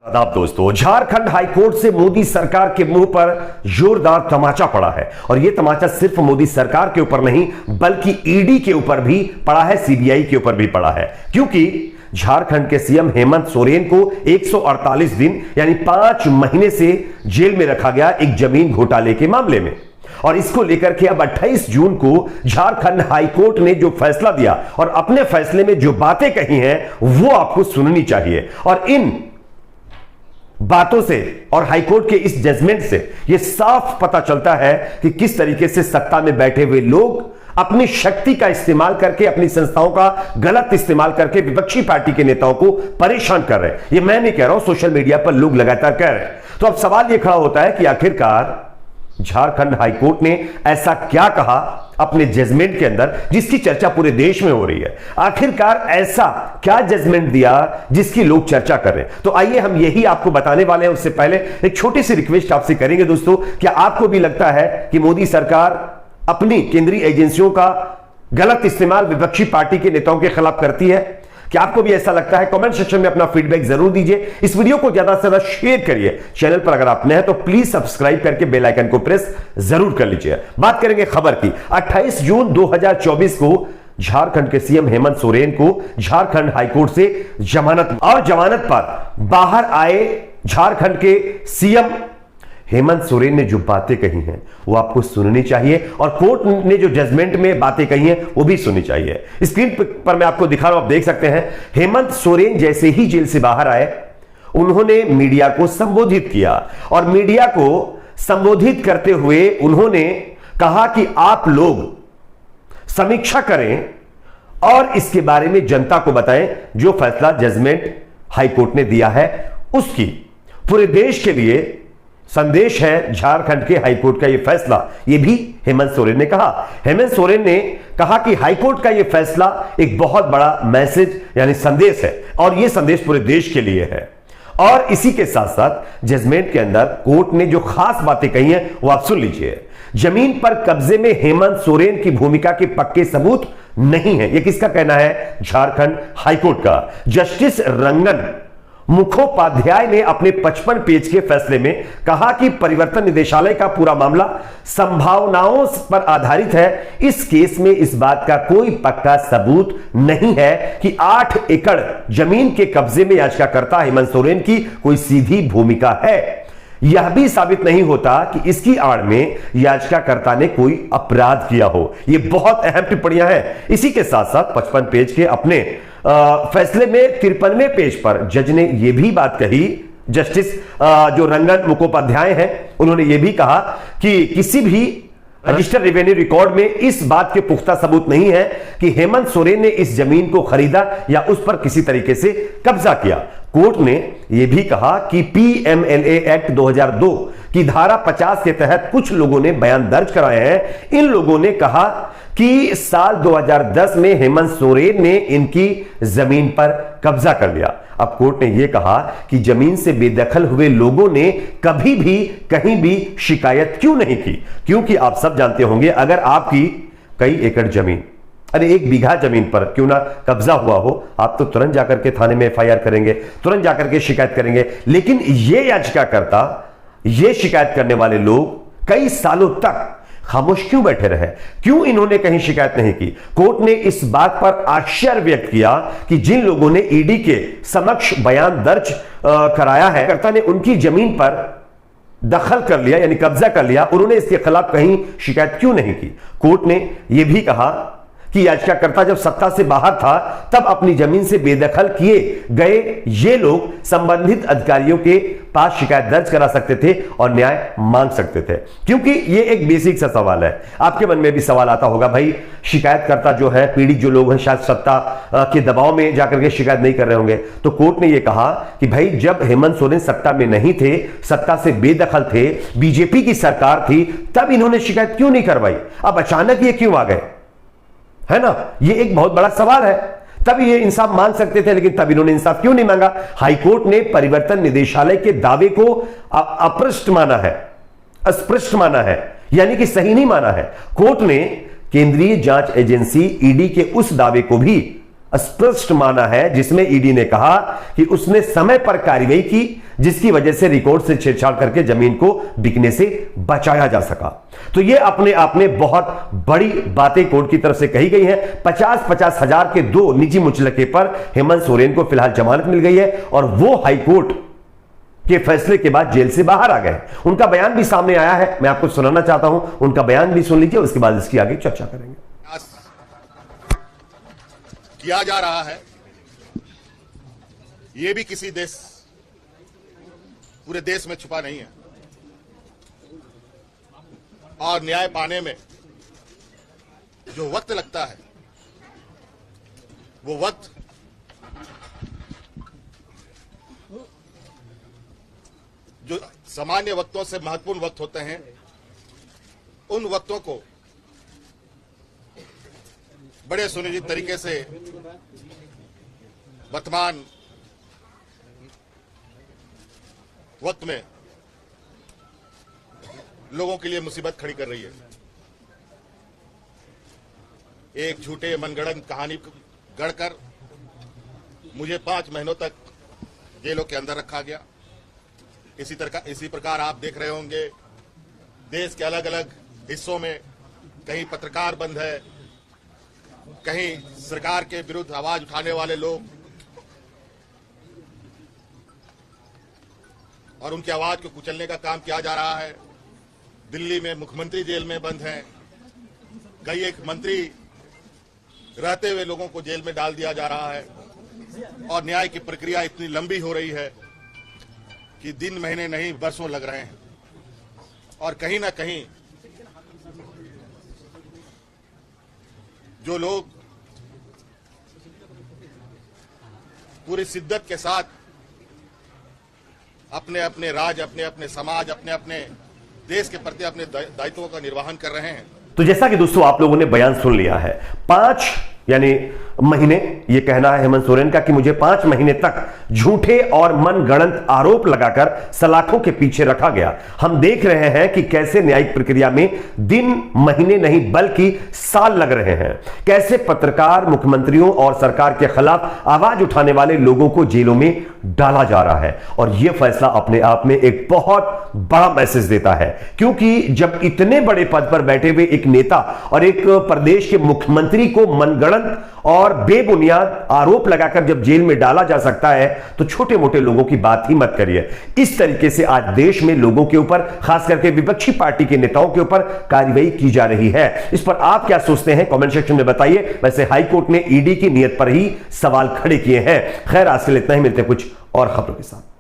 आदाब दोस्तों, झारखंड हाईकोर्ट से मोदी सरकार के मुंह पर जोरदार तमाचा पड़ा है और यह तमाचा सिर्फ मोदी सरकार के ऊपर नहीं बल्कि ईडी के ऊपर भी पड़ा है, सीबीआई के ऊपर भी पड़ा है। क्योंकि झारखंड के सीएम हेमंत सोरेन को 148 दिन यानी 5 महीने से जेल में रखा गया एक जमीन घोटाले के मामले में। और इसको लेकर के अब 28 जून को झारखंड हाईकोर्ट ने जो फैसला दिया और अपने फैसले में जो बातें कही हैं वो आपको सुननी चाहिए। और इन बातों से और हाईकोर्ट के इस जजमेंट से यह साफ पता चलता है कि किस तरीके से सत्ता में बैठे हुए लोग अपनी शक्ति का इस्तेमाल करके, अपनी संस्थाओं का गलत इस्तेमाल करके विपक्षी पार्टी के नेताओं को परेशान कर रहे हैं। यह मैं नहीं कह रहा हूं, सोशल मीडिया पर लोग लगातार कह रहे हैं। तो अब सवाल यह खड़ा होता है कि आखिरकार झारखंड हाईकोर्ट ने ऐसा क्या कहा अपने जजमेंट के अंदर जिसकी चर्चा पूरे देश में हो रही है। आखिरकार ऐसा क्या जजमेंट दिया जिसकी लोग चर्चा कर रहे हैं। तो आइए हम यही आपको बताने वाले हैं। उससे पहले एक छोटी सी रिक्वेस्ट आपसे करेंगे दोस्तों, क्या आपको भी लगता है कि मोदी सरकार अपनी केंद्रीय एजेंसियों का गलत इस्तेमाल विपक्षी पार्टी के नेताओं के खिलाफ करती है? क्या आपको भी ऐसा लगता है? कमेंट सेक्शन में अपना फीडबैक जरूर दीजिए। इस वीडियो को ज्यादा से ज्यादा शेयर करिए। चैनल पर अगर आप नए हैं तो प्लीज सब्सक्राइब करके बेल आइकन को प्रेस जरूर कर लीजिए। बात करेंगे खबर की। 28 जून 2024 को झारखंड के सीएम हेमंत सोरेन को झारखंड हाईकोर्ट से जमानत पर बाहर आए झारखंड के सीएम हेमंत सोरेन ने जो बातें कही हैं वो आपको सुननी चाहिए और कोर्ट ने जो जजमेंट में बातें कही हैं वो भी सुननी चाहिए। स्क्रीन पर मैं आपको दिखा रहा हूं, आप देख सकते हैं। हेमंत सोरेन जैसे ही जेल से बाहर आए उन्होंने मीडिया को संबोधित किया और मीडिया को संबोधित करते हुए उन्होंने कहा कि आप लोग समीक्षा करें और इसके बारे में जनता को बताएं जो फैसला जजमेंट हाईकोर्ट ने दिया है उसकी पूरे देश के लिए संदेश है। झारखंड के हाईकोर्ट का यह फैसला, यह भी हेमंत सोरेन ने कहा। हेमंत सोरेन ने कहा कि हाईकोर्ट का यह फैसला एक बहुत बड़ा मैसेज यानी संदेश है और यह संदेश पूरे देश के लिए है। और इसी के साथ साथ जजमेंट के अंदर कोर्ट ने जो खास बातें कही हैं वो आप सुन लीजिए। जमीन पर कब्जे में हेमंत सोरेन की भूमिका के पक्के सबूत नहीं है। यह किसका कहना है? झारखंड हाईकोर्ट का। जस्टिस रंगन मुखोपाध्याय ने अपने 55 पेज के फैसले में कहा कि परिवर्तन निदेशालय का पूरा मामला संभावनाओं पर आधारित है। इस केस में इस बात का कोई पक्का सबूत नहीं है कि 8 एकड़ जमीन के कब्जे में याचिकाकर्ता हेमंत सोरेन की कोई सीधी भूमिका है। यह भी साबित नहीं होता कि इसकी आड़ में याचिकाकर्ता ने कोई अपराध किया हो। यह बहुत अहम टिप्पणियां हैं। इसी के साथ साथ 55 पेज के अपने फैसले में 53वें पेज पर जज ने यह भी बात कही, जस्टिस जो रंगन मुखोपाध्याय हैं उन्होंने यह भी कहा कि किसी भी रजिस्टर्ड रेवेन्यू रिकॉर्ड में इस बात के पुख्ता सबूत नहीं है कि हेमंत सोरेन ने इस जमीन को खरीदा या उस पर किसी तरीके से कब्जा किया। कोर्ट ने यह भी कहा कि पीएमएलए एक्ट 2002 की धारा 50 के तहत कुछ लोगों ने बयान दर्ज कराए हैं। इन लोगों ने कहा कि साल 2010 में हेमंत सोरेन ने इनकी जमीन पर कब्जा कर लिया। अब कोर्ट ने यह कहा कि जमीन से बेदखल हुए लोगों ने कभी भी कहीं भी शिकायत क्यों नहीं की? क्योंकि आप सब जानते होंगे अगर आपकी कई एकड़ जमीन, अरे 1 बीघा जमीन पर क्यों ना कब्जा हुआ हो, आप तो तुरंत जाकर के थाने में एफआईआर करेंगे, तुरंत जाकर के शिकायत करेंगे। लेकिन यह याचिकाकर्ता, ये शिकायत करने वाले लोग कई सालों तक खामोश क्यों बैठे रहे? क्यों इन्होंने कहीं शिकायत नहीं की? कोर्ट ने इस बात पर आश्चर्य व्यक्त किया कि जिन लोगों ने ईडी के समक्ष बयान दर्ज कराया है, कर्ता ने उनकी जमीन पर दखल कर लिया यानी कब्जा कर लिया, उन्होंने इसके खिलाफ कहीं शिकायत क्यों नहीं की? कोर्ट ने यह भी कहा कि याचिकाकर्ता जब सत्ता से बाहर था तब अपनी जमीन से बेदखल किए गए ये लोग संबंधित अधिकारियों के पास शिकायत दर्ज करा सकते थे और न्याय मांग सकते थे। क्योंकि ये एक बेसिक सा सवाल है, आपके मन में भी सवाल आता होगा, भाई शिकायतकर्ता जो है, पीड़ित जो लोग हैं, शायद सत्ता के दबाव में जाकर के शिकायत नहीं कर रहे होंगे। तो कोर्ट ने यह कहा कि भाई जब हेमंत सोरेन सत्ता में नहीं थे, सत्ता से बेदखल थे, बीजेपी की सरकार थी, तब इन्होंने शिकायत क्यों नहीं करवाई? अब अचानक ये क्यों आ गए? है ना, ये एक बहुत बड़ा सवाल है। तब ये इंसाफ मांग सकते थे लेकिन तब इन्होंने इंसाफ क्यों नहीं मांगा? हाईकोर्ट ने परिवर्तन निदेशालय के दावे को अपृष्ट माना है, अस्पृष्ट माना है, यानी कि सही नहीं माना है। कोर्ट ने केंद्रीय जांच एजेंसी ईडी के उस दावे को भी स्पष्ट माना है जिसमें ईडी ने कहा कि उसने समय पर कार्रवाई की जिसकी वजह से रिकॉर्ड से छेड़छाड़ करके जमीन को बिकने से बचाया जा सका। तो यह अपने आप में बहुत बड़ी बातें कोर्ट की तरफ से कही गई हैं। 50-50 हजार के 2 निजी मुचलके पर हेमंत सोरेन को फिलहाल जमानत मिल गई है और वो हाईकोर्ट के फैसले के बाद जेल से बाहर आ गए। उनका बयान भी सामने आया है, मैं आपको सुनाना चाहता हूं, उनका बयान भी सुन लीजिए, उसके बाद इसकी आगे चर्चा करेंगे। किया जा रहा है, यह भी किसी देश, पूरे देश में छुपा नहीं है और न्याय पाने में जो वक्त लगता है वो वक्त जो सामान्य वक्तों से महत्वपूर्ण वक्त होते हैं, उन वक्तों को बड़े सुनिश्चित तरीके से वर्तमान वक्त में लोगों के लिए मुसीबत खड़ी कर रही है। एक झूठे मनगढ़ंत कहानी गढ़कर मुझे 5 महीनों तक जेलों के अंदर रखा गया। इसी प्रकार आप देख रहे होंगे देश के अलग अलग हिस्सों में कहीं पत्रकार बंद है, कहीं सरकार के विरुद्ध आवाज उठाने वाले लोग और उनकी आवाज को कुचलने का काम किया जा रहा है। दिल्ली में मुख्यमंत्री जेल में बंद हैं, कई एक मंत्री रहते हुए लोगों को जेल में डाल दिया जा रहा है और न्याय की प्रक्रिया इतनी लंबी हो रही है कि दिन महीने नहीं वर्षों लग रहे हैं। और कहीं ना कहीं जो लोग पूरी शिद्दत के साथ अपने अपने राज्य, अपने अपने समाज, अपने अपने देश के प्रति अपने दायित्वों का निर्वहन कर रहे हैं। तो जैसा कि दोस्तों आप लोगों ने बयान सुन लिया है, 5 यानी महीने, यह कहना है हेमंत सोरेन का कि मुझे 5 महीने तक झूठे और मनगढ़ंत आरोप लगाकर सलाखों के पीछे रखा गया। हम देख रहे हैं कि कैसे न्यायिक प्रक्रिया में दिन महीने नहीं बल्कि साल लग रहे हैं, कैसे पत्रकार, मुख्यमंत्रियों और सरकार के खिलाफ आवाज उठाने वाले लोगों को जेलों में डाला जा रहा है। और यह फैसला अपने आप में एक बहुत बड़ा मैसेज देता है, क्योंकि जब इतने बड़े पद पर बैठे हुए एक नेता और एक प्रदेश के मुख्यमंत्री को मनगढ़ंत और बेबुनियाद आरोप लगाकर जब जेल में डाला जा सकता है, तो छोटे मोटे लोगों की बात ही मत करिए। इस तरीके से आज देश में लोगों के ऊपर, खास करके विपक्षी पार्टी के नेताओं के ऊपर कार्रवाई की जा रही है। इस पर आप क्या सोचते हैं, कमेंट सेक्शन में बताइए। वैसे हाईकोर्ट ने ईडी की नीयत पर ही सवाल खड़े किए हैं। खैर, आज के लिए इतना ही, मिलते हैं कुछ और खबरों के साथ।